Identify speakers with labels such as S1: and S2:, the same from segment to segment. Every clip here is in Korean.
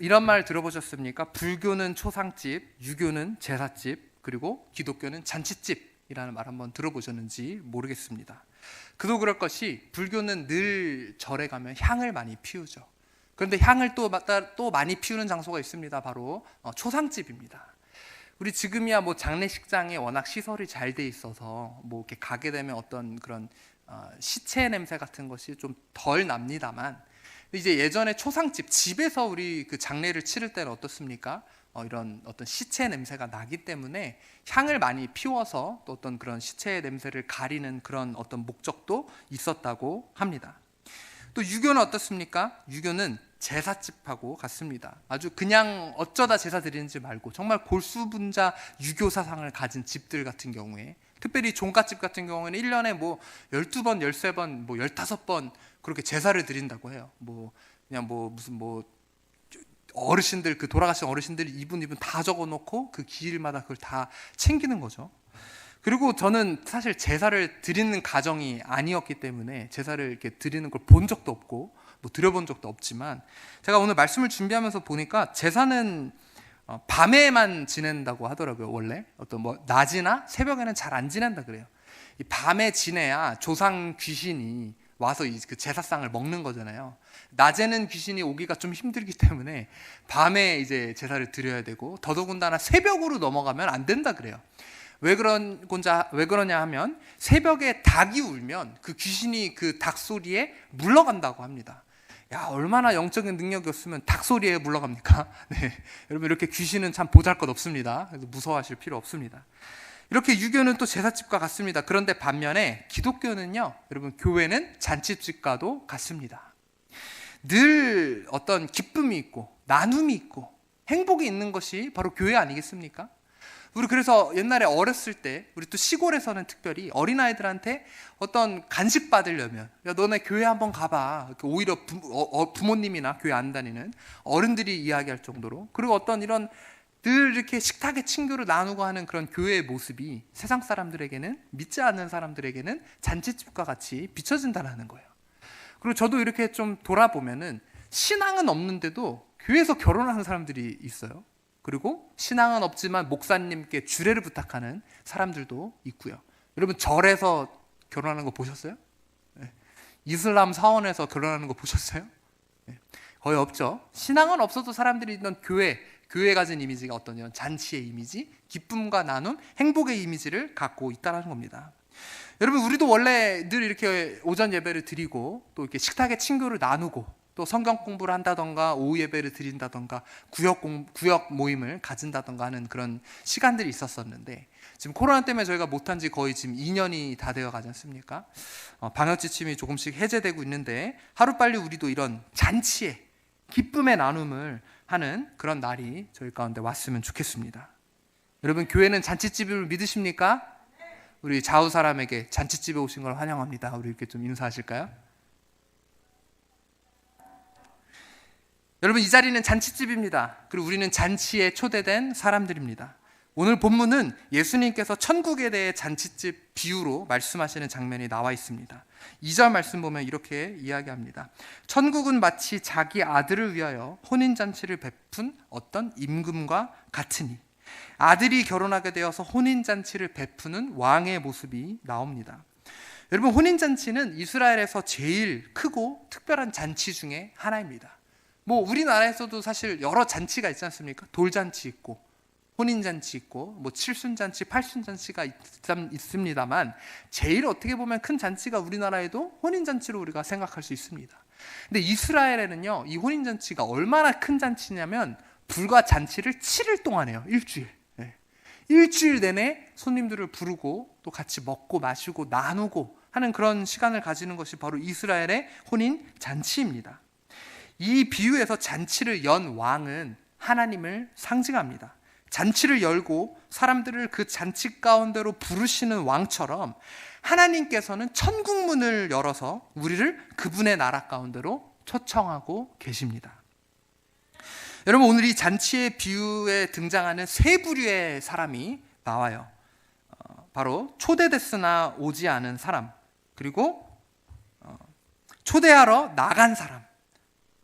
S1: 이런 말 들어보셨습니까? 불교는 초상집, 유교는 제사집, 그리고 기독교는 잔치집이라는 말 한번 들어보셨는지 모르겠습니다. 그도 그럴 것이 불교는 늘 절에 가면 향을 많이 피우죠. 그런데 향을 또 많이 피우는 장소가 있습니다. 바로 초상집입니다. 우리 지금이야 뭐 장례식장에 워낙 시설이 잘 돼 있어서 뭐 이렇게 가게 되면 어떤 그런 시체 냄새 같은 것이 좀 덜 납니다만, 이제 예전에 초상집, 집에서 우리 그 장례를 치를 때는 어떻습니까? 이런 어떤 시체 냄새가 나기 때문에 향을 많이 피워서 또 어떤 그런 시체의 냄새를 가리는 그런 어떤 목적도 있었다고 합니다. 또 유교는 어떻습니까? 유교는 제사집하고 같습니다. 아주 그냥 어쩌다 제사 드리는지 말고 정말 골수분자 유교 사상을 가진 집들 같은 경우에, 특별히 종갓집 같은 경우에는 1년에 뭐 12번, 13번, 뭐 15번 그렇게 제사를 드린다고 해요. 그냥 무슨 어르신들, 그 돌아가신 어르신들이 이분 다 적어놓고 그 기일마다 그걸 다 챙기는 거죠. 그리고 저는 사실 제사를 드리는 가정이 아니었기 때문에 제사를 이렇게 드리는 걸 본 적도 없고 뭐 드려본 적도 없지만, 제가 오늘 말씀을 준비하면서 보니까 제사는 밤에만 지낸다고 하더라고요. 원래 낮이나 새벽에는 잘 안 지낸다 그래요. 이 밤에 지내야 조상 귀신이 와서 그 제사상을 먹는 거잖아요. 낮에는 귀신이 오기가 좀 힘들기 때문에 밤에 이제 제사를 드려야 되고, 더더군다나 새벽으로 넘어가면 안 된다 그래요. 왜 그러냐 하면 새벽에 닭이 울면 그 귀신이 그 닭 소리에 물러간다고 합니다. 야, 얼마나 영적인 능력이 없으면 닭 소리에 물러갑니까? 네, 여러분, 이렇게 귀신은 참 보잘것없습니다. 그래서 무서워하실 필요 없습니다. 이렇게 유교는 또 제사집과 같습니다. 그런데 반면에 기독교는요, 여러분, 교회는 잔치집과도 같습니다. 늘 어떤 기쁨이 있고 나눔이 있고 행복이 있는 것이 바로 교회 아니겠습니까? 우리 그래서 옛날에 어렸을 때, 우리 또 시골에서는 특별히 어린아이들한테 어떤 간식 받으려면, 야, 너네 교회 한번 가봐, 오히려 부모님이나 교회 안 다니는 어른들이 이야기할 정도로, 그리고 어떤 이런 늘 이렇게 식탁에 친교를 나누고 하는 그런 교회의 모습이 세상 사람들에게는, 믿지 않는 사람들에게는 잔치집과 같이 비춰진다는 거예요. 그리고 저도 이렇게 좀 돌아보면은 신앙은 없는데도 교회에서 결혼하는 사람들이 있어요. 그리고 신앙은 없지만 목사님께 주례를 부탁하는 사람들도 있고요. 여러분, 절에서 결혼하는 거 보셨어요? 네. 이슬람 사원에서 결혼하는 거 보셨어요? 네. 거의 없죠. 신앙은 없어도 사람들이 있던 교회 가진 이미지가 어떤 이런 잔치의 이미지, 기쁨과 나눔, 행복의 이미지를 갖고 있다는 겁니다. 여러분, 우리도 원래 늘 이렇게 오전 예배를 드리고 또 이렇게 식탁에 친교를 나누고 또 성경 공부를 한다던가 오후 예배를 드린다던가 구역 모임을 가진다던가 하는 그런 시간들이 있었었는데, 지금 코로나 때문에 저희가 못한 지 거의 지금 2년이 다 되어 가지 않습니까? 방역 지침이 조금씩 해제되고 있는데, 하루빨리 우리도 이런 잔치의 기쁨의 나눔을 하는 그런 날이 저희 가운데 왔으면 좋겠습니다. 여러분, 교회는 잔치집을 믿으십니까? 우리 좌우 사람에게 잔치집에 오신 걸 환영합니다. 우리 이렇게 좀 인사하실까요? 여러분, 이 자리는 잔치집입니다. 그리고 우리는 잔치에 초대된 사람들입니다. 오늘 본문은 예수님께서 천국에 대해 잔치집 비유로 말씀하시는 장면이 나와 있습니다. 2절 말씀 보면 이렇게 이야기합니다. 천국은 마치 자기 아들을 위하여 혼인잔치를 베푼 어떤 임금과 같으니. 아들이 결혼하게 되어서 혼인잔치를 베푸는 왕의 모습이 나옵니다. 여러분, 혼인잔치는 이스라엘에서 제일 크고 특별한 잔치 중에 하나입니다. 우리나라에서도 사실 여러 잔치가 있지 않습니까? 돌잔치 있고 혼인잔치 있고 칠순잔치, 팔순잔치가 있습니다만, 제일 어떻게 보면 큰 잔치가 우리나라에도 혼인잔치로 우리가 생각할 수 있습니다. 근데 이스라엘에는요, 이 혼인잔치가 얼마나 큰 잔치냐면 불과 잔치를 7일 동안 해요. 일주일. 네. 일주일 내내 손님들을 부르고 또 같이 먹고 마시고 나누고 하는 그런 시간을 가지는 것이 바로 이스라엘의 혼인잔치입니다. 이 비유에서 잔치를 연 왕은 하나님을 상징합니다. 잔치를 열고 사람들을 그 잔치 가운데로 부르시는 왕처럼 하나님께서는 천국 문을 열어서 우리를 그분의 나라 가운데로 초청하고 계십니다. 여러분, 오늘 이 잔치의 비유에 등장하는 세 부류의 사람이 나와요. 바로 초대됐으나 오지 않은 사람, 그리고 초대하러 나간 사람,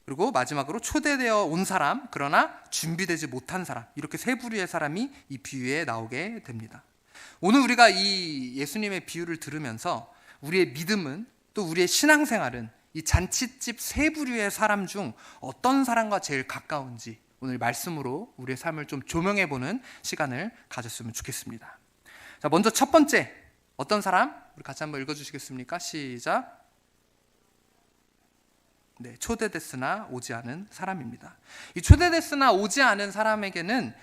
S1: 그리고 마지막으로 초대되어 온 사람, 그러나 준비되지 못한 사람, 이렇게 세 부류의 사람이 이 비유에 나오게 됩니다. 오늘 우리가 이 예수님의 비유를 들으면서 우리의 믿음은, 또 우리의 신앙생활은 이 잔치집 세 부류의 사람 중 어떤 사람과 제일 가까운지 오늘 말씀으로 우리의 삶을 좀 조명해보는 시간을 가졌으면 좋겠습니다. 자, 먼저 첫 번째, 어떤 사람? 우리 같이 한번 읽어주시겠습니까? 시작. 네, 초대됐으나 오지 않은 사람입니다. 이 초대됐으나 오지 않은 사람에게는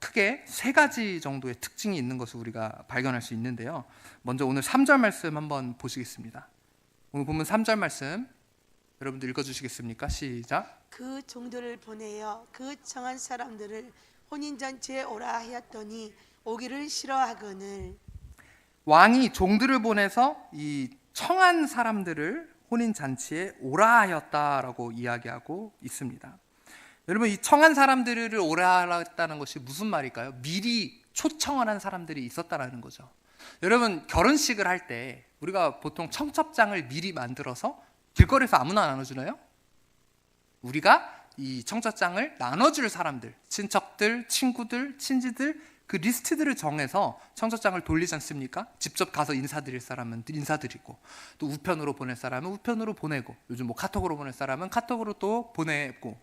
S1: 크게 세 가지 정도의 특징이 있는 것을 우리가 발견할 수 있는데요. 먼저 오늘 3절 말씀 한번 보시겠습니다. 오늘 본문 3절 말씀 여러분들 읽어주시겠습니까? 시작.
S2: 그 종들을 보내어 그 청한 사람들을 혼인잔치에 오라 하였더니 오기를 싫어하거늘.
S1: 왕이 종들을 보내서 이 청한 사람들을 혼인잔치에 오라 하였다라고 이야기하고 있습니다. 여러분, 이 청한 사람들을 오라 하였다는 것이 무슨 말일까요? 미리 초청을 한 사람들이 있었다라는 거죠. 여러분, 결혼식을 할 때 우리가 보통 청첩장을 미리 만들어서 길거리에서 아무나 나눠주나요? 우리가 이 청첩장을 나눠줄 사람들, 친척들, 친구들, 친지들, 그 리스트들을 정해서 청첩장을 돌리지 않습니까? 직접 가서 인사드릴 사람은 인사드리고, 또 우편으로 보낼 사람은 우편으로 보내고, 요즘 뭐 카톡으로 보낼 사람은 카톡으로 또 보내고.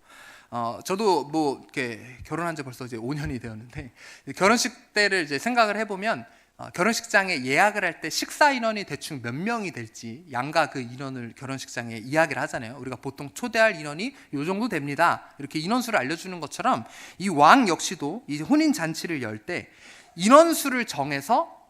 S1: 저도 뭐 이렇게 결혼한 지 벌써 이제 5년이 되었는데, 결혼식 때를 이제 생각을 해보면 결혼식장에 예약을 할 때 식사 인원이 대충 몇 명이 될지 양가 그 인원을 결혼식장에 이야기를 하잖아요. 우리가 보통 초대할 인원이 요 정도 됩니다, 이렇게 인원수를 알려주는 것처럼 이 왕 역시도 이 혼인 잔치를 열 때 인원수를 정해서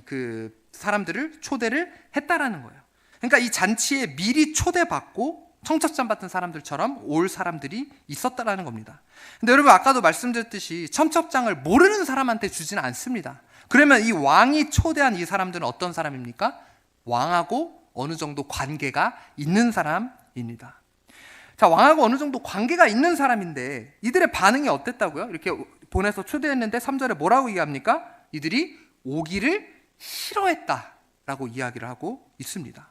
S1: 그 사람들을 초대를 했다라는 거예요. 그러니까 이 잔치에 미리 초대받고 청첩장 받은 사람들처럼 올 사람들이 있었다라는 겁니다. 근데 여러분, 아까도 말씀드렸듯이 청첩장을 모르는 사람한테 주지는 않습니다. 그러면 이 왕이 초대한 이 사람들은 어떤 사람입니까? 왕하고 어느 정도 관계가 있는 사람입니다. 자, 왕하고 어느 정도 관계가 있는 사람인데 이들의 반응이 어땠다고요? 이렇게 보내서 초대했는데 3절에 뭐라고 얘기합니까? 이들이 오기를 싫어했다라고 이야기를 하고 있습니다.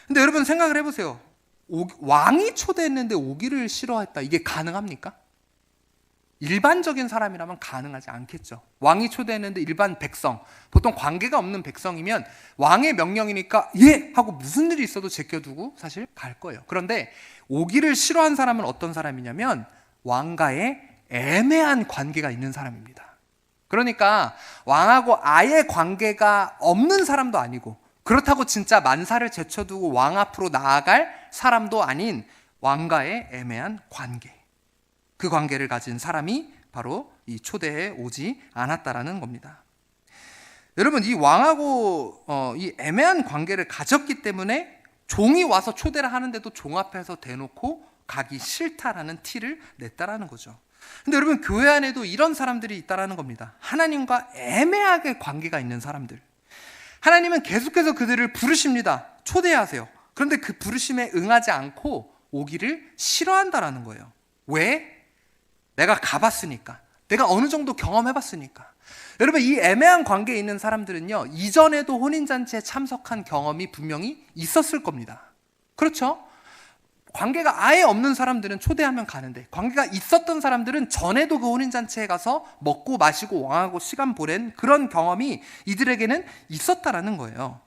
S1: 근데 여러분 생각을 해보세요. 왕이 초대했는데 오기를 싫어했다, 이게 가능합니까? 일반적인 사람이라면 가능하지 않겠죠. 왕이 초대했는데 일반 백성, 보통 관계가 없는 백성이면 왕의 명령이니까 예! 하고 무슨 일이 있어도 제껴두고 사실 갈 거예요. 그런데 오기를 싫어한 사람은 어떤 사람이냐면 왕과의 애매한 관계가 있는 사람입니다. 그러니까 왕하고 아예 관계가 없는 사람도 아니고, 그렇다고 진짜 만사를 제쳐두고 왕 앞으로 나아갈 사람도 아닌 왕과의 애매한 관계, 그 관계를 가진 사람이 바로 이 초대에 오지 않았다라는 겁니다. 여러분, 이 왕하고 이 애매한 관계를 가졌기 때문에 종이 와서 초대를 하는데도 종 앞에서 대놓고 가기 싫다라는 티를 냈다라는 거죠. 근데 여러분, 교회 안에도 이런 사람들이 있다라는 겁니다. 하나님과 애매하게 관계가 있는 사람들. 하나님은 계속해서 그들을 부르십니다. 초대하세요. 그런데 그 부르심에 응하지 않고 오기를 싫어한다라는 거예요. 왜? 내가 가봤으니까, 내가 어느 정도 경험해봤으니까. 여러분, 이 애매한 관계에 있는 사람들은요, 이전에도 혼인잔치에 참석한 경험이 분명히 있었을 겁니다. 그렇죠? 관계가 아예 없는 사람들은 초대하면 가는데, 관계가 있었던 사람들은 전에도 그 혼인잔치에 가서 먹고 마시고 왕하고 시간 보낸 그런 경험이 이들에게는 있었다라는 거예요.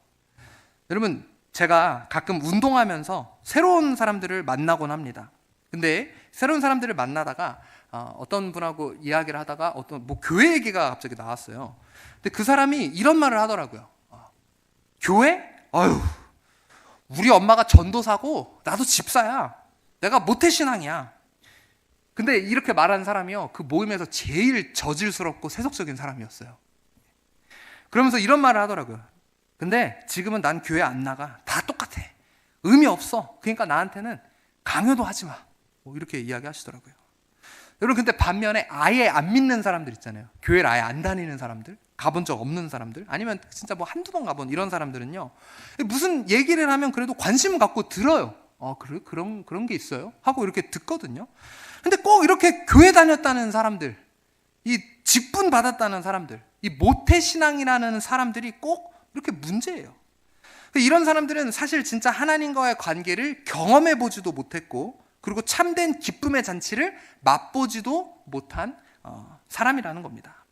S1: 여러분, 제가 가끔 운동하면서 새로운 사람들을 만나곤 합니다. 근데 새로운 사람들을 만나다가 어떤 분하고 이야기를 하다가 뭐 교회 얘기가 갑자기 나왔어요. 근데 그 사람이 이런 말을 하더라고요. 교회? 아유, 우리 엄마가 전도사고 나도 집사야. 내가 모태신앙이야. 근데 이렇게 말하는 사람이요, 그 모임에서 제일 저질스럽고 세속적인 사람이었어요. 그러면서 이런 말을 하더라고요. 근데 지금은 난 교회 안 나가. 다 똑같아. 의미 없어. 그러니까 나한테는 강요도 하지 마. 뭐 이렇게 이야기하시더라고요. 여러분, 근데 반면에 아예 안 믿는 사람들 있잖아요. 교회를 아예 안 다니는 사람들, 가본 적 없는 사람들, 아니면 진짜 뭐 한두 번 가본 이런 사람들은요, 무슨 얘기를 하면 그래도 관심을 갖고 들어요. 그래? 그런 게 있어요? 하고 이렇게 듣거든요. 근데 꼭 이렇게 교회 다녔다는 사람들, 이 직분 받았다는 사람들, 이 모태신앙이라는 사람들이 꼭 이렇게 문제예요. 이런 사람들은 사실 진짜 하나님과의 관계를 경험해 보지도 못했고, 그리고 참된 기쁨의 잔치를 맛보지도 못한 사람이라는 겁니다.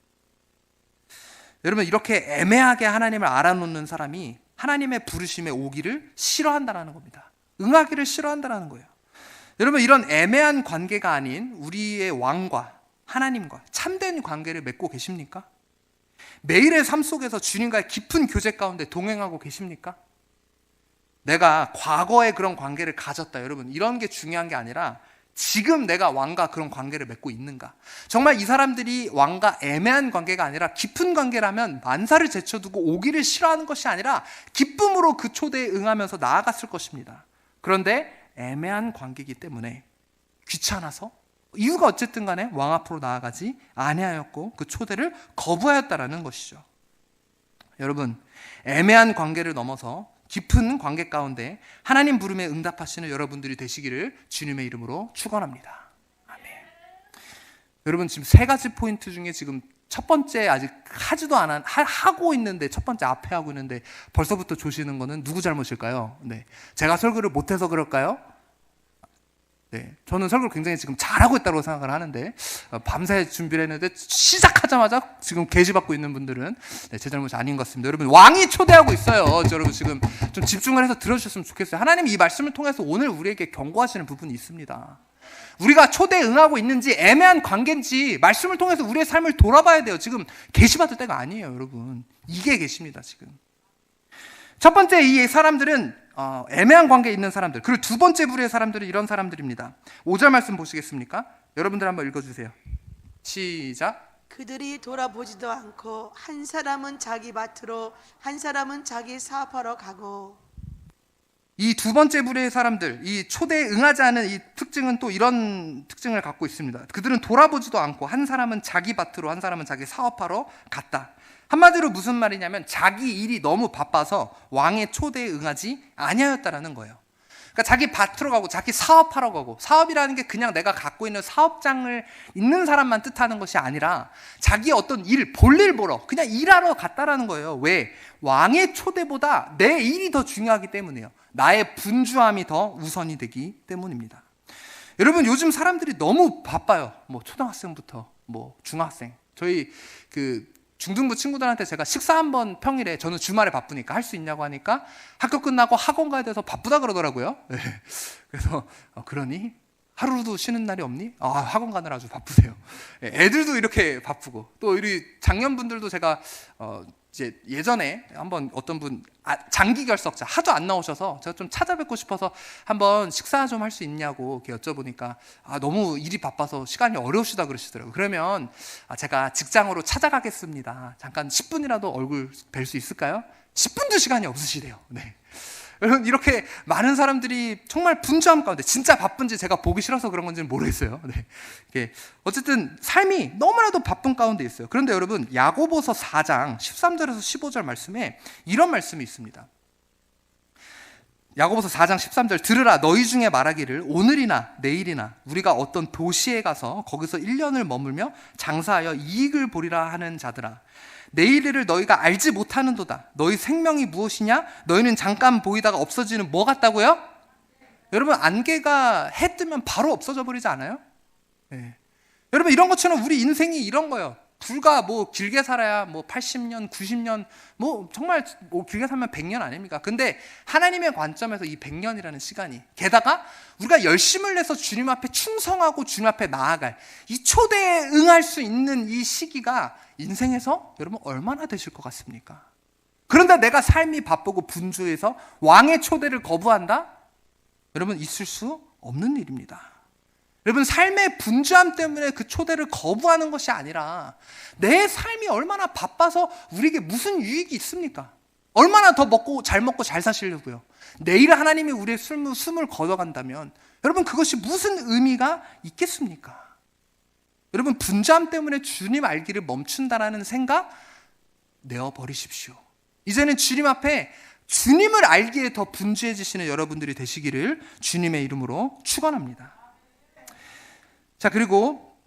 S1: 여러분, 이렇게 애매하게 하나님을 알아놓는 사람이 하나님의 부르심에 오기를 싫어한다는 겁니다. 응하기를 싫어한다는 거예요. 여러분, 이런 애매한 관계가 아닌 우리의 왕과 하나님과 참된 관계를 맺고 계십니까? 매일의 삶 속에서 주님과의 깊은 교제 가운데 동행하고 계십니까? 내가 과거에 그런 관계를 가졌다. 여러분, 이런 게 중요한 게 아니라 지금 내가 왕과 그런 관계를 맺고 있는가. 정말 이 사람들이 왕과 애매한 관계가 아니라 깊은 관계라면 만사를 제쳐두고 오기를 싫어하는 것이 아니라 기쁨으로 그 초대에 응하면서 나아갔을 것입니다. 그런데 애매한 관계이기 때문에 귀찮아서, 이유가 어쨌든 간에 왕 앞으로 나아가지 아니하였고 그 초대를 거부하였다라는 것이죠. 여러분, 애매한 관계를 넘어서 깊은 관계 가운데 하나님 부름에 응답하시는 여러분들이 되시기를 주님의 이름으로 축원합니다. 아멘. 여러분, 지금 세 가지 포인트 중에 지금 첫 번째 아직 하고 있는데, 첫 번째 앞에 하고 있는데 벌써부터 조시는 거는 누구 잘못일까요? 네, 제가 설교를 못해서 그럴까요? 네, 저는 설교를 굉장히 지금 잘하고 있다고 생각을 하는데 밤새 준비를 했는데 시작하자마자 지금 게시받고 있는 분들은 제 잘못이 아닌 것 같습니다. 여러분, 왕이 초대하고 있어요. 여러분, 지금 좀 집중을 해서 들어주셨으면 좋겠어요. 하나님이 이 말씀을 통해서 오늘 우리에게 경고하시는 부분이 있습니다. 우리가 초대에 응하고 있는지 애매한 관계인지 말씀을 통해서 우리의 삶을 돌아봐야 돼요. 지금 게시받을 때가 아니에요. 여러분, 이게 계십니다. 지금 첫 번째, 이 사람들은 애매한 관계에 있는 사람들. 그리고 두 번째 부류의 사람들은 이런 사람들입니다. 5절 말씀 보시겠습니까? 여러분들 한번 읽어주세요. 시작.
S2: 그들이 돌아보지도 않고 한 사람은 자기 밭으로 한 사람은 자기 사업하러 가고.
S1: 이 두 번째 부류의 사람들, 이 초대에 응하지 않은 이 특징은 또 이런 특징을 갖고 있습니다. 그들은 돌아보지도 않고 한 사람은 자기 밭으로 한 사람은 자기 사업하러 갔다. 한마디로 무슨 말이냐면 자기 일이 너무 바빠서 왕의 초대에 응하지 아니하였다라는 거예요. 그러니까 자기 밭으로 가고 자기 사업하러 가고, 사업이라는 게 그냥 내가 갖고 있는 사업장을 있는 사람만 뜻하는 것이 아니라 자기 어떤 일, 볼일 보러 그냥 일하러 갔다라는 거예요. 왜? 왕의 초대보다 내 일이 더 중요하기 때문이에요. 나의 분주함이 더 우선이 되기 때문입니다. 여러분, 요즘 사람들이 너무 바빠요. 뭐 초등학생부터 뭐 중학생. 저희 중등부 친구들한테 제가 식사 한번 평일에, 저는 주말에 바쁘니까 할 수 있냐고 하니까 학교 끝나고 학원 가야 돼서 바쁘다 그러더라고요. 네. 그래서 그러니? 하루도 쉬는 날이 없니? 학원 가느라 아주 바쁘세요. 네. 애들도 이렇게 바쁘고, 또 우리 장년분들도 제가 이제 예전에 한번 어떤 분 장기 결석자 하도 안 나오셔서 제가 좀 찾아뵙고 싶어서 한번 식사 좀 할 수 있냐고 이렇게 여쭤보니까 너무 일이 바빠서 시간이 어려우시다 그러시더라고요. 그러면 제가 직장으로 찾아가겠습니다. 잠깐 10분이라도 얼굴 뵐 수 있을까요? 10분도 시간이 없으시대요. 네. 여러분, 이렇게 많은 사람들이 정말 분주함 가운데, 진짜 바쁜지 제가 보기 싫어서 그런 건지는 모르겠어요. 네. 어쨌든 삶이 너무나도 바쁜 가운데 있어요. 그런데 여러분, 야고보서 4장 13절에서 15절 말씀에 이런 말씀이 있습니다. 야고보서 4장 13절, 들으라, 너희 중에 말하기를 오늘이나 내일이나 우리가 어떤 도시에 가서 거기서 1년을 머물며 장사하여 이익을 보리라 하는 자들아, 내일 일을 너희가 알지 못하는도다. 너희 생명이 무엇이냐? 너희는 잠깐 보이다가 없어지는 뭐 같다고요? 여러분, 안개가 해 뜨면 바로 없어져 버리지 않아요? 네. 여러분, 이런 것처럼 우리 인생이 이런 거예요. 불과 뭐 길게 살아야 뭐 80년, 90년, 뭐 정말 뭐 길게 살면 100년 아닙니까? 근데 하나님의 관점에서 이 100년이라는 시간이, 게다가 우리가 열심을 내서 주님 앞에 충성하고 주님 앞에 나아갈 이 초대에 응할 수 있는 이 시기가 인생에서 여러분 얼마나 되실 것 같습니까? 그런데 내가 삶이 바쁘고 분주해서 왕의 초대를 거부한다? 여러분, 있을 수 없는 일입니다. 여러분, 삶의 분주함 때문에 그 초대를 거부하는 것이 아니라 내 삶이 얼마나 바빠서 우리에게 무슨 유익이 있습니까? 얼마나 더 잘 먹고 잘 사시려고요? 내일 하나님이 우리의 숨을 거둬간다면 여러분, 그것이 무슨 의미가 있겠습니까? 여러분, 분주함 때문에 주님 알기를 멈춘다라는 생각 내어버리십시오. 이제는 주님 앞에 주님을 알기에 더 분주해지시는 여러분들이 되시기를 주님의 이름으로 축원합니다. 자, 그리고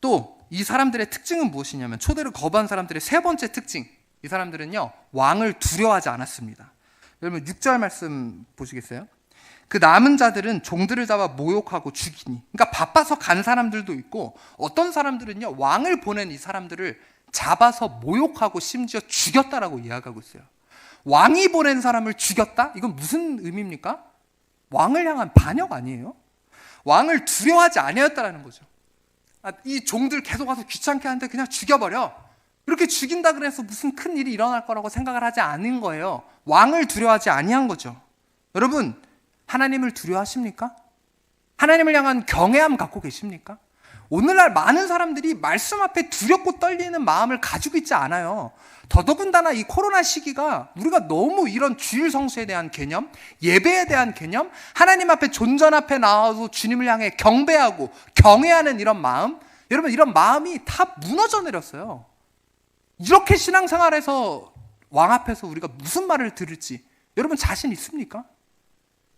S1: 또 이 사람들의 특징은 무엇이냐면, 초대를 거부한 사람들의 세 번째 특징, 이 사람들은요 왕을 두려워하지 않았습니다. 여러분, 6절 말씀 보시겠어요? 그 남은 자들은 종들을 잡아 모욕하고 죽이니. 그러니까 바빠서 간 사람들도 있고 어떤 사람들은요 왕을 보낸 이 사람들을 잡아서 모욕하고 심지어 죽였다라고 이야기하고 있어요. 왕이 보낸 사람을 죽였다? 이건 무슨 의미입니까? 왕을 향한 반역 아니에요? 왕을 두려워하지 아니었다라는 거죠. 이 종들 계속 와서 귀찮게 하는데 그냥 죽여버려. 이렇게 죽인다 그래서 무슨 큰 일이 일어날 거라고 생각을 하지 않은 거예요. 왕을 두려워하지 아니한 거죠. 여러분, 하나님을 두려워하십니까? 하나님을 향한 경외함 갖고 계십니까? 오늘날 많은 사람들이 말씀 앞에 두렵고 떨리는 마음을 가지고 있지 않아요. 더더군다나 이 코로나 시기가 우리가 너무 이런 주일 성수에 대한 개념, 예배에 대한 개념, 하나님 앞에 존전 앞에 나와서 주님을 향해 경배하고 경외하는 이런 마음, 여러분 이런 마음이 다 무너져 내렸어요. 이렇게 신앙생활에서 왕 앞에서 우리가 무슨 말을 들을지 여러분 자신 있습니까?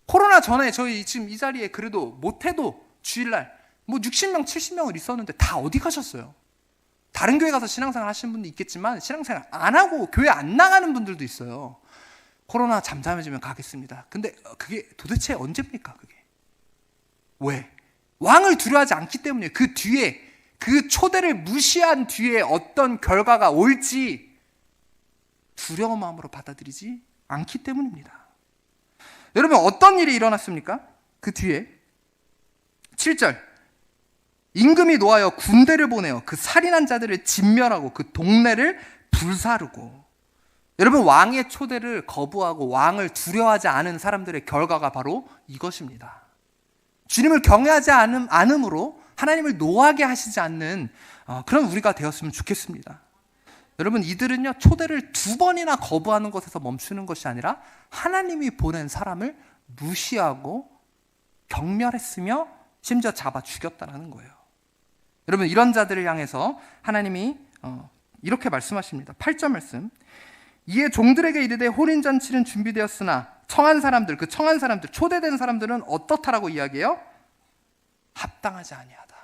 S1: 코로나 전에 저희 지금 이 자리에 그래도 못해도 주일날 뭐 60명, 70명을 있었는데 다 어디 가셨어요? 다른 교회 가서 신앙생활 하시는 분도 있겠지만 신앙생활 안 하고 교회 안 나가는 분들도 있어요. 코로나 잠잠해지면 가겠습니다. 근데 그게 도대체 언제입니까? 그게 왜? 왕을 두려워하지 않기 때문에 그 뒤에 그 초대를 무시한 뒤에 어떤 결과가 올지 두려운 마음으로 받아들이지 않기 때문입니다. 여러분 어떤 일이 일어났습니까? 그 뒤에 7절 임금이 노하여 군대를 보내어 그 살인한 자들을 진멸하고 그 동네를 불사르고. 여러분 왕의 초대를 거부하고 왕을 두려워하지 않은 사람들의 결과가 바로 이것입니다. 주님을 경외하지 않음으로 하나님을 노하게 하시지 않는 그런 우리가 되었으면 좋겠습니다. 여러분 이들은요 초대를 2번이나 거부하는 것에서 멈추는 것이 아니라 하나님이 보낸 사람을 무시하고 경멸했으며 심지어 잡아 죽였다는 거예요. 여러분 이런 자들을 향해서 하나님이 이렇게 말씀하십니다. 8절 말씀. 이에 종들에게 이르되 혼인잔치는 준비되었으나 청한 사람들, 그 청한 사람들, 초대된 사람들은 어떻다라고 이야기해요? 합당하지 아니하다.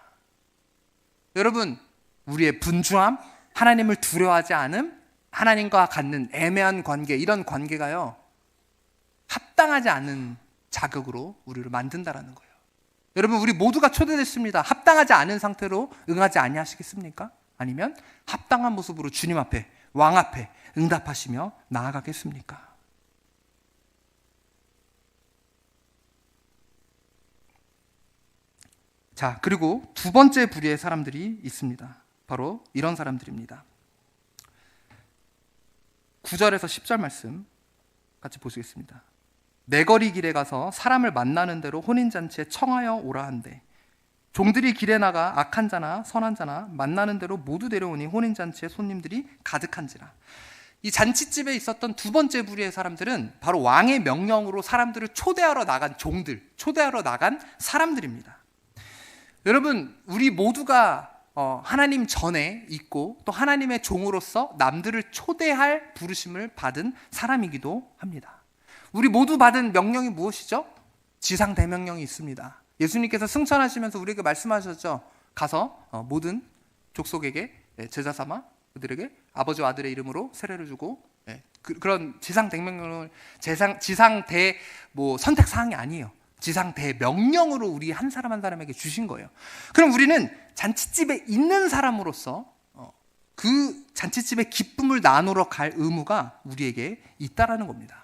S1: 여러분 우리의 분주함, 하나님을 두려워하지 않음, 하나님과 갖는 애매한 관계, 이런 관계가요 합당하지 않은 자격으로 우리를 만든다라는 거예요. 여러분 우리 모두가 초대됐습니다. 합당하지 않은 상태로 응하지 아니하시겠습니까? 아니면 합당한 모습으로 주님 앞에, 왕 앞에 응답하시며 나아가겠습니까? 자, 그리고 2번째 부류의 사람들이 있습니다. 바로 이런 사람들입니다. 9절에서 10절 말씀 같이 보시겠습니다. 내거리 길에 가서 사람을 만나는 대로 혼인잔치에 청하여 오라 한대. 종들이 길에 나가 악한 자나 선한 자나 만나는 대로 모두 데려오니 혼인잔치에 손님들이 가득한지라. 이 잔치집에 있었던 2번째 부류의 사람들은 바로 왕의 명령으로 사람들을 초대하러 나간 종들, 초대하러 나간 사람들입니다. 여러분 우리 모두가 하나님 전에 있고 또 하나님의 종으로서 남들을 초대할 부르심을 받은 사람이기도 합니다. 우리 모두 받은 명령이 무엇이죠? 지상대명령이 있습니다. 예수님께서 승천하시면서 우리에게 말씀하셨죠. 가서 모든 족속에게 제자 삼아 그들에게 아버지와 아들의 이름으로 세례를 주고, 그런 지상대명령을 지상대 선택사항이 아니에요. 지상대명령으로 우리 한 사람 한 사람에게 주신 거예요. 그럼 우리는 잔치집에 있는 사람으로서 그 잔치집의 기쁨을 나누러 갈 의무가 우리에게 있다라는 겁니다.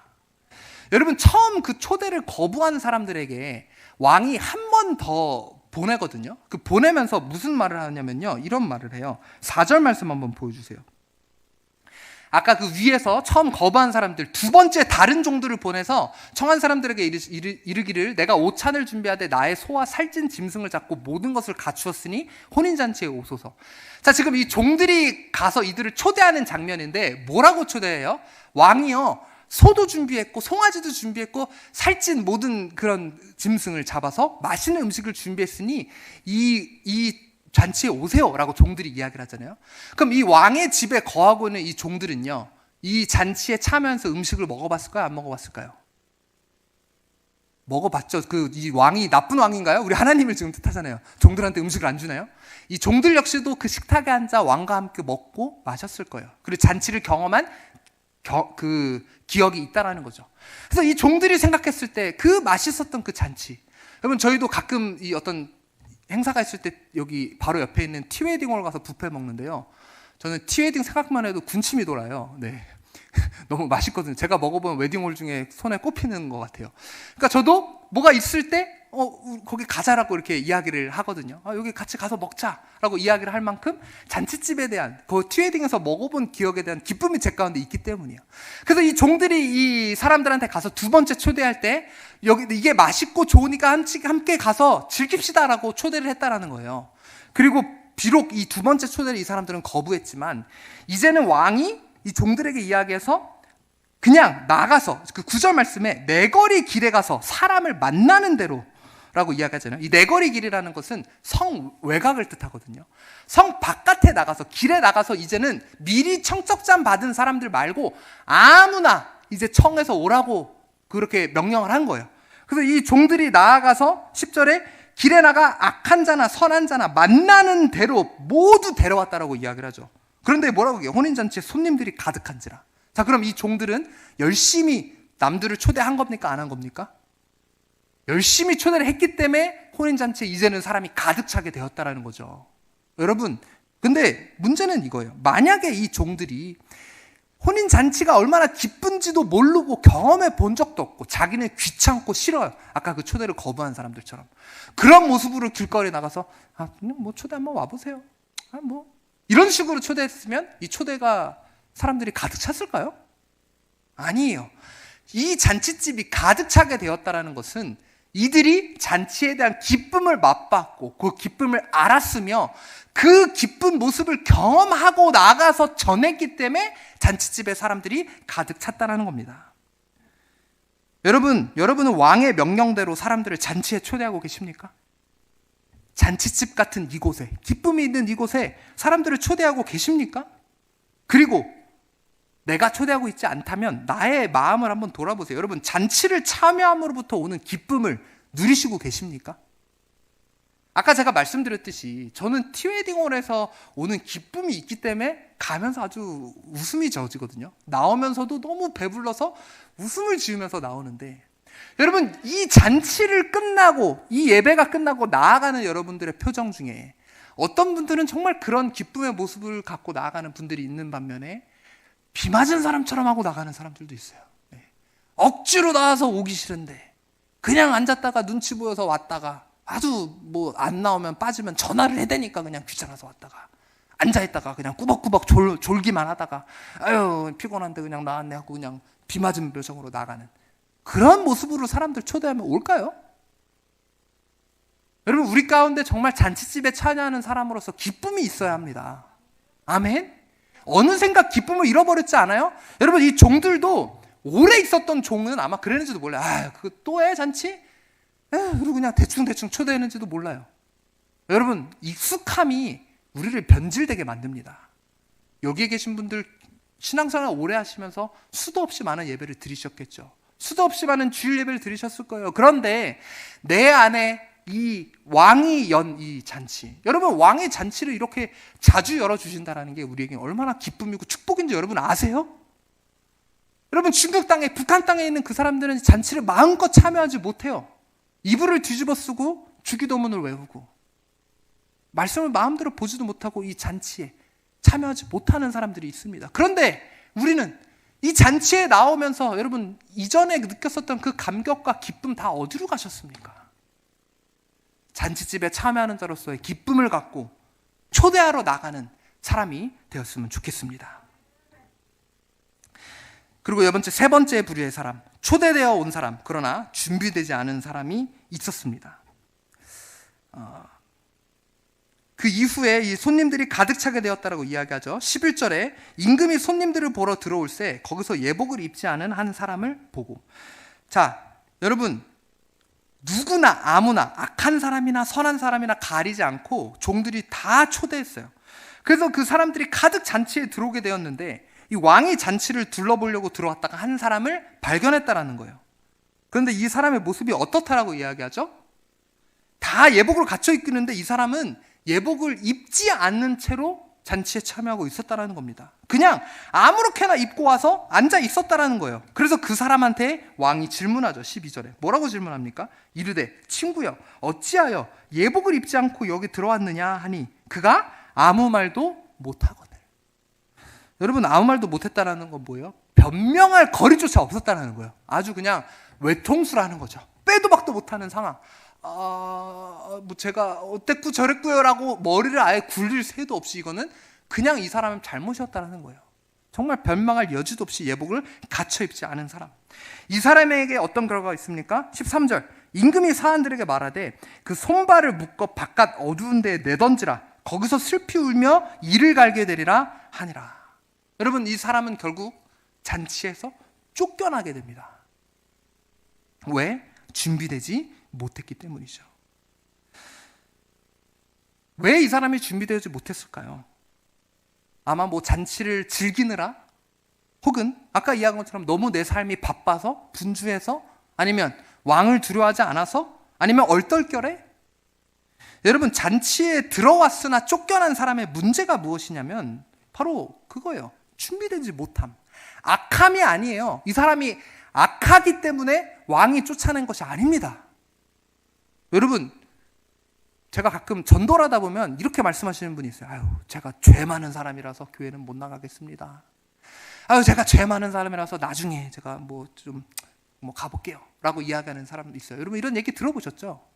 S1: 여러분 처음 그 초대를 거부한 사람들에게 왕이 한 번 더 보내거든요. 그 보내면서 무슨 말을 하냐면요, 이런 말을 해요. 4절 말씀 한번 보여주세요. 아까 그 위에서 처음 거부한 사람들 2번째 다른 종들을 보내서 청한 사람들에게 이르기를 내가 오찬을 준비하되 나의 소와 살찐 짐승을 잡고 모든 것을 갖추었으니 혼인잔치에 오소서. 자, 지금 이 종들이 가서 이들을 초대하는 장면인데 뭐라고 초대해요? 왕이요 소도 준비했고 송아지도 준비했고 살찐 모든 그런 짐승을 잡아서 맛있는 음식을 준비했으니 이 잔치에 오세요라고 종들이 이야기를 하잖아요. 그럼 이 왕의 집에 거하고 있는 이 종들은요 이 잔치에 참여하면서 음식을 먹어봤을까요? 안 먹어봤을까요? 먹어봤죠. 이 왕이 나쁜 왕인가요? 우리 하나님을 지금 뜻하잖아요. 종들한테 음식을 안 주나요? 이 종들 역시도 그 식탁에 앉아 왕과 함께 먹고 마셨을 거예요. 그리고 잔치를 경험한 그 기억이 있다라는 거죠. 그래서 이 종들이 생각했을 때 그 맛있었던 그 잔치. 여러분 저희도 가끔 이 어떤 행사가 있을 때 여기 바로 옆에 있는 티웨딩홀 가서 뷔페 먹는데요. 저는 티웨딩 생각만 해도 군침이 돌아요. 네. 너무 맛있거든요. 제가 먹어본 웨딩홀 중에 손에 꼽히는 것 같아요. 그러니까 저도 뭐가 있을 때 거기 가자라고 이렇게 이야기를 하거든요. 여기 같이 가서 먹자라고 이야기를 할 만큼 잔치집에 대한 그 티웨딩에서 먹어본 기억에 대한 기쁨이 제 가운데 있기 때문이에요. 그래서 이 종들이 이 사람들한테 가서 두 번째 초대할 때 여기 이게 맛있고 좋으니까 함께 가서 즐깁시다라고 초대를 했다라는 거예요. 그리고 비록 이 두 번째 초대를 이 사람들은 거부했지만 이제는 왕이 이 종들에게 이야기해서 그냥 나가서 그 9절 말씀에 내거리 길에 가서 사람을 만나는 대로 라고 이야기하잖아요. 이 내거리 길이라는 것은 성 외곽을 뜻하거든요. 성 바깥에 나가서 길에 나가서 이제는 미리 청첩장 받은 사람들 말고 아무나 이제 청에서 오라고 그렇게 명령을 한 거예요. 그래서 이 종들이 나아가서 10절에 길에 나가 악한 자나 선한 자나 만나는 대로 모두 데려왔다라고 이야기를 하죠. 그런데 뭐라고 해요? 혼인잔치에 손님들이 가득한지라. 자, 그럼 이 종들은 열심히 남들을 초대한 겁니까? 안 한 겁니까? 열심히 초대를 했기 때문에 혼인잔치에 이제는 사람이 가득 차게 되었다라는 거죠. 여러분, 근데 문제는 이거예요. 만약에 이 종들이 혼인잔치가 얼마나 기쁜지도 모르고 경험해 본 적도 없고 자기는 귀찮고 싫어요. 아까 그 초대를 거부한 사람들처럼. 그런 모습으로 길거리에 나가서 그냥 뭐 초대 한번 와보세요. 이런 식으로 초대했으면 이 초대가 사람들이 가득 찼을까요? 아니에요. 이 잔치집이 가득 차게 되었다는 것은 이들이 잔치에 대한 기쁨을 맛봤고 그 기쁨을 알았으며 그 기쁜 모습을 경험하고 나가서 전했기 때문에 잔치집에 사람들이 가득 찼다는 겁니다. 여러분은 왕의 명령대로 사람들을 잔치에 초대하고 계십니까? 잔치집 같은 이곳에, 기쁨이 있는 이곳에 사람들을 초대하고 계십니까? 그리고 내가 초대하고 있지 않다면 나의 마음을 한번 돌아보세요. 여러분, 잔치를 참여함으로부터 오는 기쁨을 누리시고 계십니까? 아까 제가 말씀드렸듯이 저는 티웨딩홀에서 오는 기쁨이 있기 때문에 가면서 아주 웃음이 젖거든요. 나오면서도 너무 배불러서 웃음을 지으면서 나오는데, 여러분, 이 잔치를 끝나고 이 예배가 끝나고 나아가는 여러분들의 표정 중에 어떤 분들은 정말 그런 기쁨의 모습을 갖고 나아가는 분들이 있는 반면에 비 맞은 사람처럼 하고 나가는 사람들도 있어요. 억지로 나와서 오기 싫은데 그냥 앉았다가 눈치 보여서 왔다가 아주 뭐 안 나오면 빠지면 전화를 해대니까 그냥 귀찮아서 왔다가 앉아있다가 그냥 꾸벅꾸벅 졸기만 하다가 아유 피곤한데 그냥 나왔네 하고 그냥 비 맞은 표정으로 나가는 그런 모습으로 사람들 초대하면 올까요? 여러분, 우리 가운데 정말 잔치집에 참여하는 사람으로서 기쁨이 있어야 합니다. 아멘? 어느샌가 기쁨을 잃어버렸지 않아요? 여러분, 이 종들도 오래 있었던 종은 아마 그랬는지도 몰라요. 그거 또 해 잔치? 그리고 그냥 대충 초대했는지도 몰라요. 여러분, 익숙함이 우리를 변질되게 만듭니다. 여기에 계신 분들 신앙생활 오래 하시면서 수도 없이 많은 예배를 드리셨겠죠. 수도 없이 많은 주일 예배를 드리셨을 거예요. 그런데 내 안에 이 왕이 연 이 잔치, 여러분, 왕의 잔치를 이렇게 자주 열어주신다는 게 우리에게 얼마나 기쁨이고 축복인지 여러분 아세요? 여러분, 중국 땅에, 북한 땅에 있는 그 사람들은 잔치를 마음껏 참여하지 못해요. 이불을 뒤집어 쓰고 주기도문을 외우고 말씀을 마음대로 보지도 못하고 이 잔치에 참여하지 못하는 사람들이 있습니다. 그런데 우리는 이 잔치에 나오면서 여러분, 이전에 느꼈었던 그 감격과 기쁨 다 어디로 가셨습니까? 잔치집에 참여하는 자로서의 기쁨을 갖고 초대하러 나가는 사람이 되었으면 좋겠습니다. 그리고 세 번째 부류의 사람, 초대되어 온 사람, 그러나 준비되지 않은 사람이 있었습니다. 그 이후에 이 손님들이 가득 차게 되었다라고 이야기하죠. 11절에 임금이 손님들을 보러 들어올새 거기서 예복을 입지 않은 한 사람을 보고. 자, 여러분, 누구나 아무나 악한 사람이나 선한 사람이나 가리지 않고 종들이 다 초대했어요. 그래서 그 사람들이 가득 잔치에 들어오게 되었는데 이 왕이 잔치를 둘러보려고 들어왔다가 한 사람을 발견했다라는 거예요. 그런데 이 사람의 모습이 어떻다라고 이야기하죠? 다 예복으로 갇혀 있는데 이 사람은 예복을 입지 않는 채로 잔치에 참여하고 있었다라는 겁니다. 그냥 아무렇게나 입고 와서 앉아 있었다라는 거예요. 그래서 그 사람한테 왕이 질문하죠. 12절에 뭐라고 질문합니까? 이르되 친구여 어찌하여 예복을 입지 않고 여기 들어왔느냐 하니 그가 아무 말도 못하거늘. 여러분, 아무 말도 못했다라는 건 뭐예요? 변명할 거리조차 없었다라는 거예요. 아주 그냥 외통수를 하는 거죠. 빼도 박도 못하는 상황. 뭐 제가 어땠고 저랬고요 라고 머리를 아예 굴릴 새도 없이 이거는 그냥 이 사람은 잘못이었다는 거예요. 정말 변명할 여지도 없이 예복을 갖춰 입지 않은 사람. 이 사람에게 어떤 결과가 있습니까? 13절 임금이 사람들에게 말하되 그 손발을 묶어 바깥 어두운 데에 내던지라. 거기서 슬피 울며 이를 갈게 되리라 하니라. 여러분, 이 사람은 결국 잔치에서 쫓겨나게 됩니다. 왜? 준비되지 못했기 때문이죠. 왜 이 사람이 준비되지 못했을까요? 아마 뭐 잔치를 즐기느라, 혹은 아까 이야기한 것처럼 너무 내 삶이 바빠서, 분주해서, 아니면 왕을 두려워하지 않아서, 아니면 얼떨결에. 여러분, 잔치에 들어왔으나 쫓겨난 사람의 문제가 무엇이냐면 바로 그거예요. 준비되지 못함. 악함이 아니에요. 이 사람이 악하기 때문에 왕이 쫓아낸 것이 아닙니다. 여러분, 제가 가끔 전도를 하다 보면 이렇게 말씀하시는 분이 있어요. 아유, 제가 죄 많은 사람이라서 교회는 못 나가겠습니다. 아유, 제가 죄 많은 사람이라서 나중에 제가 뭐 가볼게요 라고 이야기하는 사람도 있어요. 여러분, 이런 얘기 들어보셨죠?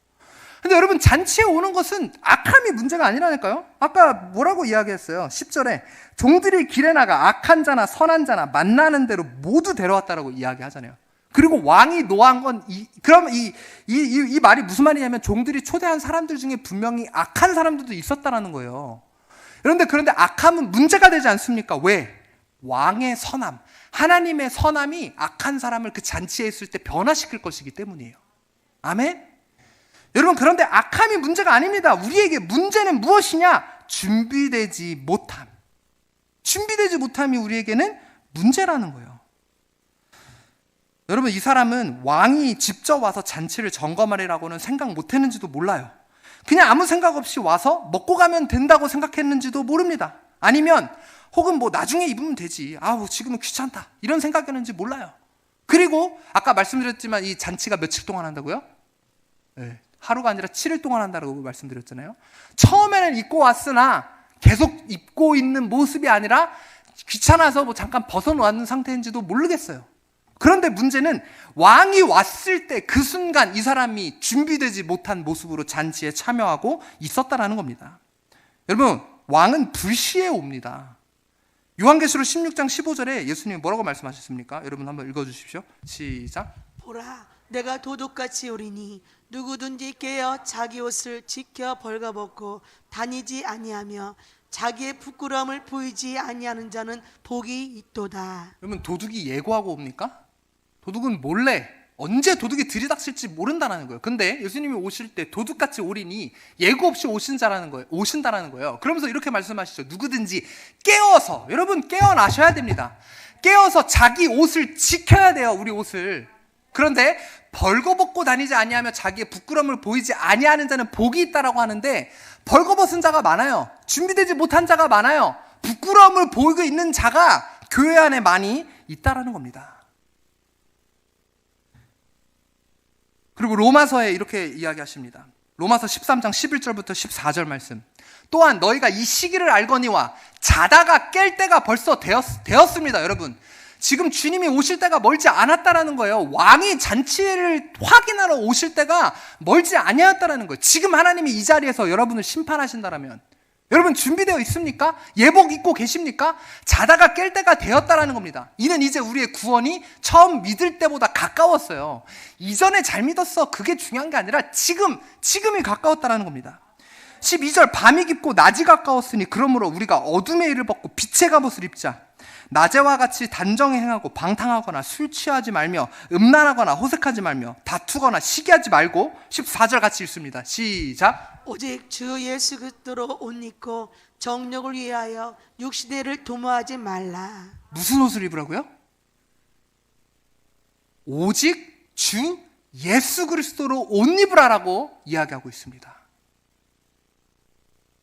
S1: 근데 여러분, 잔치에 오는 것은 악함이 문제가 아니라니까요. 아까 뭐라고 이야기했어요? 10절에 종들이 길에 나가 악한 자나 선한 자나 만나는 대로 모두 데려왔다라고 이야기하잖아요. 그리고 왕이 노한 건 그럼 이 말이 무슨 말이냐면 종들이 초대한 사람들 중에 분명히 악한 사람들도 있었다라는 거예요. 그런데 악함은 문제가 되지 않습니까? 왜? 왕의 선함, 하나님의 선함이 악한 사람을 그 잔치에 있을 때 변화시킬 것이기 때문이에요. 아멘? 여러분, 그런데 악함이 문제가 아닙니다. 우리에게 문제는 무엇이냐? 준비되지 못함. 준비되지 못함이 우리에게는 문제라는 거예요. 여러분, 이 사람은 왕이 직접 와서 잔치를 점검하리라고는 생각 못했는지도 몰라요. 그냥 아무 생각 없이 와서 먹고 가면 된다고 생각했는지도 모릅니다. 아니면 혹은 뭐 나중에 입으면 되지, 지금은 귀찮다, 이런 생각이었는지 몰라요. 그리고 아까 말씀드렸지만 이 잔치가 며칠 동안 한다고요? 네, 하루가 아니라 7일 동안 한다고 말씀드렸잖아요. 처음에는 입고 왔으나 계속 입고 있는 모습이 아니라 귀찮아서 뭐 잠깐 벗어놓는 상태인지도 모르겠어요. 그런데 문제는 왕이 왔을 때 그 순간 이 사람이 준비되지 못한 모습으로 잔치에 참여하고 있었다라는 겁니다. 여러분, 왕은 불시에 옵니다. 요한계시록 16장 15절에 예수님이 뭐라고 말씀하셨습니까? 여러분 한번 읽어주십시오. 시작.
S2: 보라, 내가 도둑같이 오리니 누구든지 깨어 자기 옷을 지켜 벌거벗고 다니지 아니하며 자기의 부끄러움을 보이지 아니하는 자는 복이 있도다.
S1: 여러분, 도둑이 예고하고 옵니까? 도둑은 몰래 언제 도둑이 들이닥칠지 모른다는 거예요. 근데 예수님이 오실 때 도둑같이 오리니 예고 없이 오신다라는 거예요. 그러면서 이렇게 말씀하시죠. 누구든지 깨어서, 여러분 깨어나셔야 됩니다. 깨어서 자기 옷을 지켜야 돼요. 우리 옷을. 그런데 벌거벗고 다니지 아니하며 자기의 부끄러움을 보이지 아니하는 자는 복이 있다라고 하는데, 벌거벗은 자가 많아요. 준비되지 못한 자가 많아요. 부끄러움을 보이고 있는 자가 교회 안에 많이 있다라는 겁니다. 그리고 로마서에 이렇게 이야기하십니다. 로마서 13장 11절부터 14절 말씀. 또한 너희가 이 시기를 알거니와 자다가 깰 때가 벌써 되었습니다. 여러분, 지금 주님이 오실 때가 멀지 않았다라는 거예요. 왕이 잔치를 확인하러 오실 때가 멀지 아니었다라는 거예요. 지금 하나님이 이 자리에서 여러분을 심판하신다라면 여러분 준비되어 있습니까? 예복 입고 계십니까? 자다가 깰 때가 되었다라는 겁니다. 이는 이제 우리의 구원이 처음 믿을 때보다 가까웠어요. 이전에 잘 믿었어, 그게 중요한 게 아니라 지금이 가까웠다라는 겁니다. 12절 밤이 깊고 낮이 가까웠으니 그러므로 우리가 어둠의 일을 벗고 빛의 갑옷을 입자. 낮에와 같이 단정히 행하고 방탕하거나 술 취하지 말며 음란하거나 호색하지 말며 다투거나 시기하지 말고. 14절 같이 읽습니다. 시작.
S2: 오직 주 예수 그리스도로 옷 입고 정욕을 위하여 육시대를 도모하지 말라.
S1: 무슨 옷을 입으라고요? 오직 주 예수 그리스도로 옷 입으라라고 이야기하고 있습니다.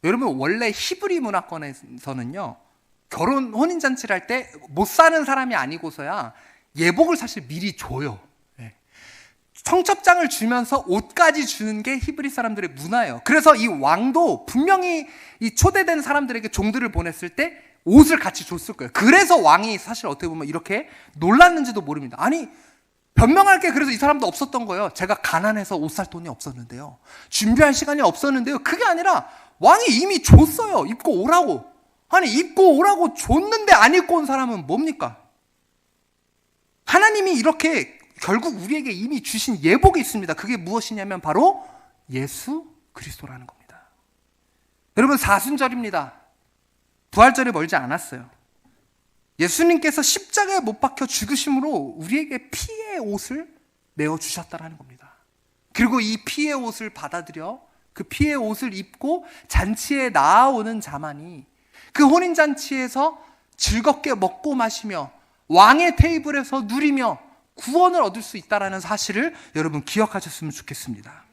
S1: 여러분 원래 히브리 문화권에서는요, 결혼 혼인잔치를 할 때 못 사는 사람이 아니고서야 예복을 사실 미리 줘요. 청첩장을 주면서 옷까지 주는 게 히브리 사람들의 문화예요. 그래서 이 왕도 분명히 이 초대된 사람들에게 종들을 보냈을 때 옷을 같이 줬을 거예요. 그래서 왕이 사실 어떻게 보면 이렇게 놀랐는지도 모릅니다. 아니, 변명할 게 그래서 이 사람도 없었던 거예요. 제가 가난해서 옷 살 돈이 없었는데요, 준비할 시간이 없었는데요. 그게 아니라 왕이 이미 줬어요. 입고 오라고. 아니, 입고 오라고 줬는데 안 입고 온 사람은 뭡니까? 하나님이 이렇게 결국 우리에게 이미 주신 예복이 있습니다. 그게 무엇이냐면 바로 예수 그리스도라는 겁니다. 여러분, 사순절입니다. 부활절이 멀지 않았어요. 예수님께서 십자가에 못 박혀 죽으심으로 우리에게 피의 옷을 내어주셨다는 겁니다. 그리고 이 피의 옷을 받아들여 그 피의 옷을 입고 잔치에 나아오는 자만이 그 혼인잔치에서 즐겁게 먹고 마시며 왕의 테이블에서 누리며 구원을 얻을 수 있다는 사실을 여러분 기억하셨으면 좋겠습니다.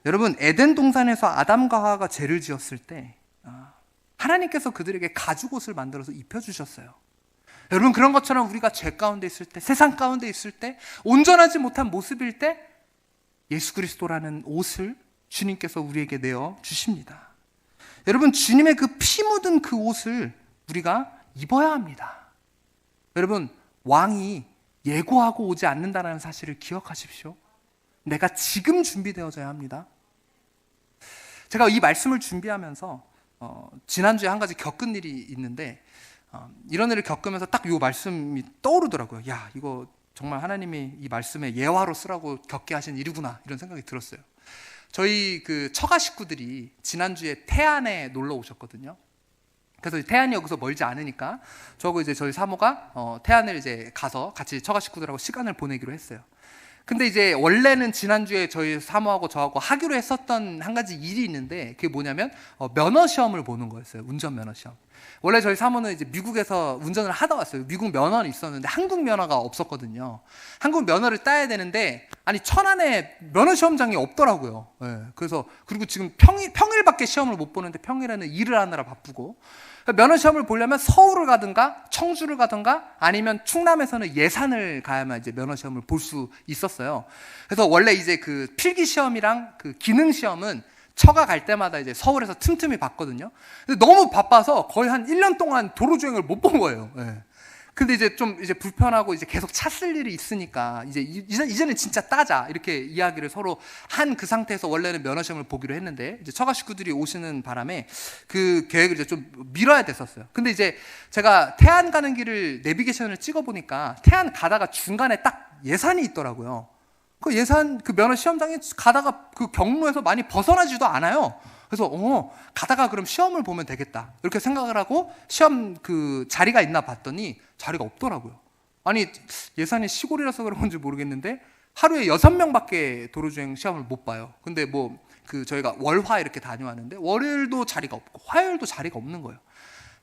S1: 여러분, 에덴 동산에서 아담과 하와가 죄를 지었을 때 하나님께서 그들에게 가죽옷을 만들어서 입혀주셨어요. 여러분, 그런 것처럼 우리가 죄 가운데 있을 때, 세상 가운데 있을 때, 온전하지 못한 모습일 때 예수 그리스도라는 옷을 주님께서 우리에게 내어주십니다. 여러분, 주님의 그 피 묻은 그 옷을 우리가 입어야 합니다. 여러분, 왕이 예고하고 오지 않는다는 사실을 기억하십시오. 내가 지금 준비되어져야 합니다. 제가 이 말씀을 준비하면서 지난주에 한 가지 겪은 일이 있는데 이런 일을 겪으면서 딱 이 말씀이 떠오르더라고요. 야, 이거 정말 하나님이 이 말씀에 예화로 쓰라고 겪게 하신 일이구나, 이런 생각이 들었어요. 저희 그 처가 식구들이 지난주에 태안에 놀러 오셨거든요. 그래서 태안이 여기서 멀지 않으니까 저하고 이제 저희 사모가 태안을 이제 가서 같이 처가 식구들하고 시간을 보내기로 했어요. 근데 이제 원래는 지난주에 저희 사모하고 저하고 하기로 했었던 한 가지 일이 있는데 그게 뭐냐면 면허 시험을 보는 거였어요. 운전 면허 시험. 원래 저희 사모는 이제 미국에서 운전을 하다 왔어요. 미국 면허는 있었는데 한국 면허가 없었거든요. 한국 면허를 따야 되는데 아니 천안에 면허 시험장이 없더라고요. 네. 그래서 그리고 지금 평일밖에 시험을 못 보는데 평일에는 일을 하느라 바쁘고, 면허 시험을 보려면 서울을 가든가 청주를 가든가 아니면 충남에서는 예산을 가야만 이제 면허 시험을 볼 수 있었어요. 그래서 원래 이제 그 필기 시험이랑 그 기능 시험은 처가 갈 때마다 이제 서울에서 틈틈이 봤거든요. 근데 너무 바빠서 거의 한 1년 동안 도로 주행을 못 본 거예요. 네. 근데 이제 좀 이제 불편하고 이제 계속 차 쓸 일이 있으니까 이제는 진짜 따자, 이렇게 이야기를 서로 한 그 상태에서 원래는 면허 시험을 보기로 했는데 이제 처가 식구들이 오시는 바람에 그 계획을 이제 좀 미뤄야 됐었어요. 근데 이제 제가 태안 가는 길을 내비게이션을 찍어 보니까 태안 가다가 중간에 딱 예산이 있더라고요. 그 예산 그 면허 시험장에 가다가 그 경로에서 많이 벗어나지도 않아요. 그래서 가다가 그럼 시험을 보면 되겠다, 이렇게 생각을 하고 시험 그 자리가 있나 봤더니 자리가 없더라고요. 아니, 예산이 시골이라서 그런 건지 모르겠는데 하루에 6명밖에 도로주행 시험을 못 봐요. 근데 뭐 그 저희가 월화 이렇게 다녀왔는데 월요일도 자리가 없고 화요일도 자리가 없는 거예요.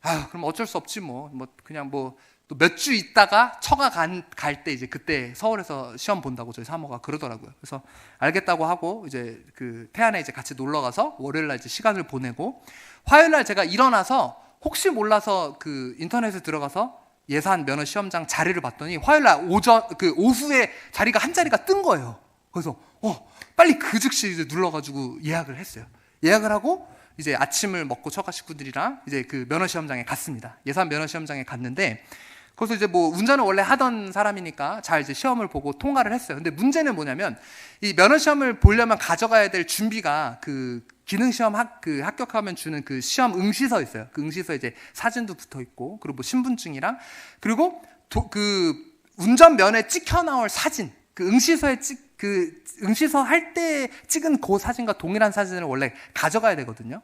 S1: 아, 그럼 어쩔 수 없지 뭐 그냥 뭐 또 몇 주 있다가 처가 갈 때 이제 그때 서울에서 시험 본다고 저희 사모가 그러더라고요. 그래서 알겠다고 하고 이제 그 태안에 이제 같이 놀러 가서 월요일 날 이제 시간을 보내고, 화요일 날 제가 일어나서 혹시 몰라서 그 인터넷에 들어가서 예산 면허 시험장 자리를 봤더니 화요일 날 오후에 자리가 한 자리가 뜬 거예요. 그래서 빨리 그 즉시 이제 눌러가지고 예약을 했어요. 예약을 하고 이제 아침을 먹고 처가 식구들이랑 이제 그 면허 시험장에 갔습니다. 예산 면허 시험장에 갔는데 거기서 이제 뭐 운전을 원래 하던 사람이니까 잘 이제 시험을 보고 통과를 했어요. 근데 문제는 뭐냐면 이 면허 시험을 보려면 가져가야 될 준비가 그 기능 시험 합격하면 주는 그 시험 응시서 있어요. 그 응시서에 이제 사진도 붙어 있고, 그리고 뭐 신분증이랑, 그리고 그 운전면에 찍혀 나올 사진, 그 응시서에 응시서 할 때 찍은 그 사진과 동일한 사진을 원래 가져가야 되거든요.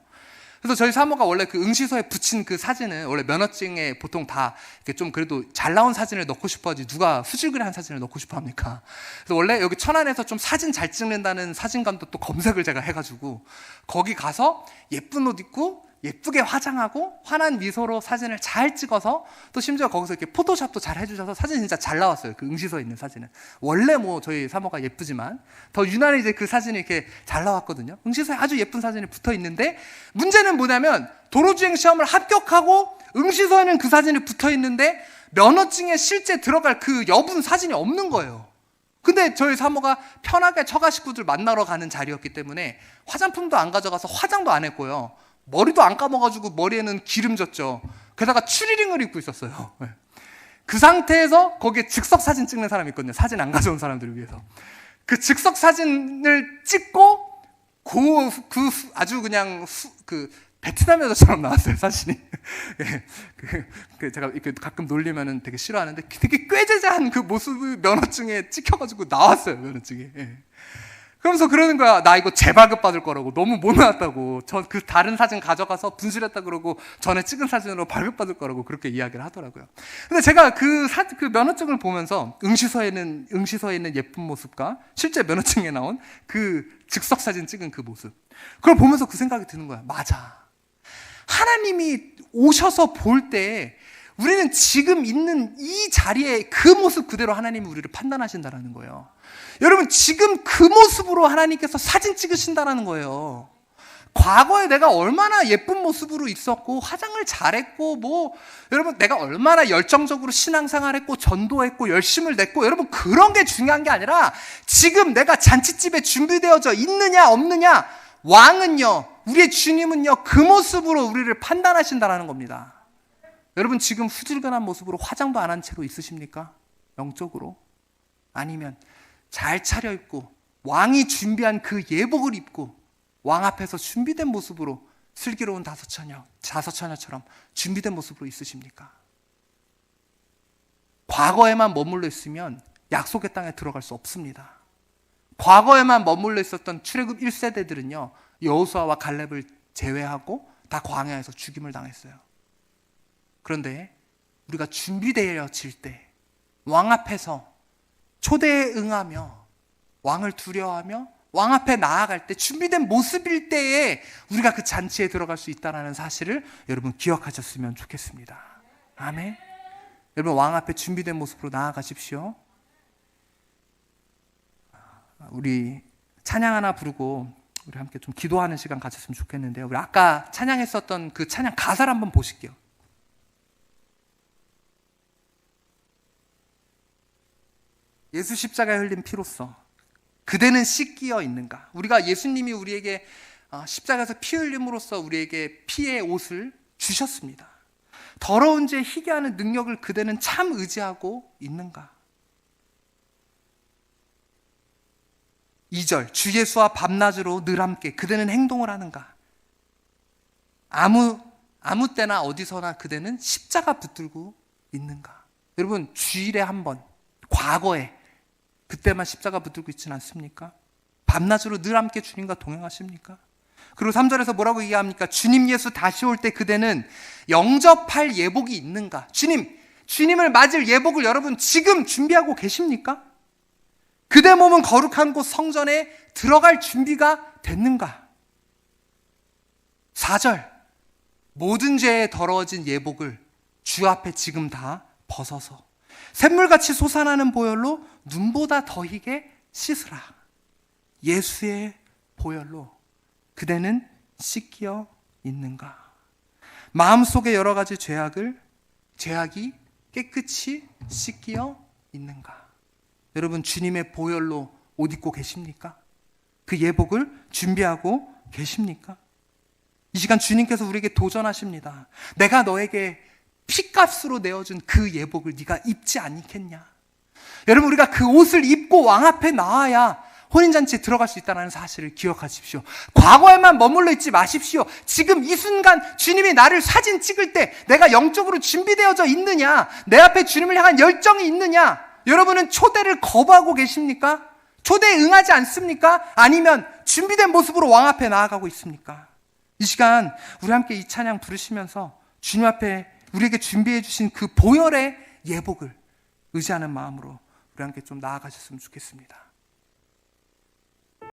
S1: 그래서 저희 사모가 원래 그 응시서에 붙인 그 사진은 원래 면허증에 보통 다 이렇게 좀 그래도 잘 나온 사진을 넣고 싶어 하지 누가 수질그레한 사진을 넣고 싶어 합니까? 그래서 원래 여기 천안에서 좀 사진 잘 찍는다는 사진관도 또 검색을 제가 해가지고 거기 가서 예쁜 옷 입고 예쁘게 화장하고 환한 미소로 사진을 잘 찍어서 또 심지어 거기서 이렇게 포토샵도 잘 해주셔서 사진 진짜 잘 나왔어요. 그 응시소에 있는 사진은. 원래 뭐 저희 사모가 예쁘지만 더 유난히 이제 그 사진이 이렇게 잘 나왔거든요. 응시소에 아주 예쁜 사진이 붙어 있는데 문제는 뭐냐면 도로주행 시험을 합격하고 응시소에는 그 사진이 붙어 있는데 면허증에 실제 들어갈 그 여분 사진이 없는 거예요. 근데 저희 사모가 편하게 처가 식구들 만나러 가는 자리였기 때문에 화장품도 안 가져가서 화장도 안 했고요. 머리도 안 감아가지고 머리에는 기름 졌죠. 게다가 추리링을 입고 있었어요. 그 상태에서 거기에 즉석 사진 찍는 사람이 있거든요. 사진 안 가져온 사람들을 위해서. 그 즉석 사진을 찍고 아주 그냥 베트남 여자처럼 나왔어요, 사진이. 제가 이렇게 가끔 놀리면은 되게 싫어하는데 되게 꾀죄죄한 그 모습을 면허증에 찍혀가지고 나왔어요, 면허증에. 그러면서 그러는 거야. 나 이거 재발급 받을 거라고. 너무 못 나왔다고. 전 그 다른 사진 가져가서 분실했다 그러고 전에 찍은 사진으로 발급 받을 거라고 그렇게 이야기를 하더라고요. 근데 제가 그 면허증을 보면서 응시소에 있는 예쁜 모습과 실제 면허증에 나온 그 즉석 사진 찍은 그 모습. 그걸 보면서 그 생각이 드는 거야. 맞아. 하나님이 오셔서 볼 때 우리는 지금 있는 이 자리에 그 모습 그대로 하나님이 우리를 판단하신다라는 거예요. 여러분, 지금 그 모습으로 하나님께서 사진 찍으신다라는 거예요. 과거에 내가 얼마나 예쁜 모습으로 있었고 화장을 잘했고 여러분 내가 얼마나 열정적으로 신앙생활했고 전도했고 열심을 냈고 여러분 그런 게 중요한 게 아니라 지금 내가 잔치집에 준비되어져 있느냐 없느냐 왕은요 우리의 주님은요 그 모습으로 우리를 판단하신다라는 겁니다. 여러분 지금 후질근한 모습으로 화장도 안 한 채로 있으십니까? 영적으로? 아니면 잘 차려입고 왕이 준비한 그 예복을 입고 왕 앞에서 준비된 모습으로 슬기로운 다섯처녀처럼 준비된 모습으로 있으십니까? 과거에만 머물러 있으면 약속의 땅에 들어갈 수 없습니다. 과거에만 머물러 있었던 출애굽 1세대들은요 여호수아와 갈렙을 제외하고 다 광야에서 죽임을 당했어요. 그런데 우리가 준비되어질 때 왕 앞에서 초대에 응하며 왕을 두려워하며 왕 앞에 나아갈 때 준비된 모습일 때에 우리가 그 잔치에 들어갈 수 있다는 사실을 여러분 기억하셨으면 좋겠습니다. 아멘. 여러분 왕 앞에 준비된 모습으로 나아가십시오. 우리 찬양 하나 부르고 우리 함께 좀 기도하는 시간 가졌으면 좋겠는데요. 우리 아까 찬양했었던 그 찬양 가사를 한번 보실게요. 예수 십자가에 흘린 피로써 그대는 씻기어 있는가? 우리가 예수님이 우리에게 십자가에서 피 흘림으로써 우리에게 피의 옷을 주셨습니다. 더러운 죄 희게 하는 능력을 그대는 참 의지하고 있는가? 2절 주 예수와 밤낮으로 늘 함께 그대는 행동을 하는가? 아무 때나 어디서나 그대는 십자가 붙들고 있는가? 여러분 주일에 한 번 과거에 그때만 십자가 붙들고 있지는 않습니까? 밤낮으로 늘 함께 주님과 동행하십니까? 그리고 3절에서 뭐라고 얘기합니까? 주님 예수 다시 올 때 그대는 영접할 예복이 있는가? 주님을 맞을 예복을 여러분 지금 준비하고 계십니까? 그대 몸은 거룩한 곳 성전에 들어갈 준비가 됐는가? 4절 모든 죄에 더러워진 예복을 주 앞에 지금 다 벗어서 샘물같이 솟아나는 보혈로 눈보다 더 희게 씻으라. 예수의 보혈로 그대는 씻겨 있는가? 마음속에 여러 가지 죄악이 깨끗이 씻겨 있는가? 여러분 주님의 보혈로 옷 입고 계십니까? 그 예복을 준비하고 계십니까? 이 시간 주님께서 우리에게 도전하십니다. 내가 너에게 피값으로 내어준 그 예복을 네가 입지 않겠냐? 여러분 우리가 그 옷을 입고 왕 앞에 나와야 혼인잔치에 들어갈 수 있다는 사실을 기억하십시오. 과거에만 머물러 있지 마십시오. 지금 이 순간 주님이 나를 사진 찍을 때 내가 영적으로 준비되어져 있느냐? 내 앞에 주님을 향한 열정이 있느냐? 여러분은 초대를 거부하고 계십니까? 초대에 응하지 않습니까? 아니면 준비된 모습으로 왕 앞에 나아가고 있습니까? 이 시간 우리 함께 이 찬양 부르시면서 주님 앞에 우리에게 준비해 주신 그 보혈의 예복을 의지하는 마음으로 우리 함께 좀 나아가셨으면 좋겠습니다.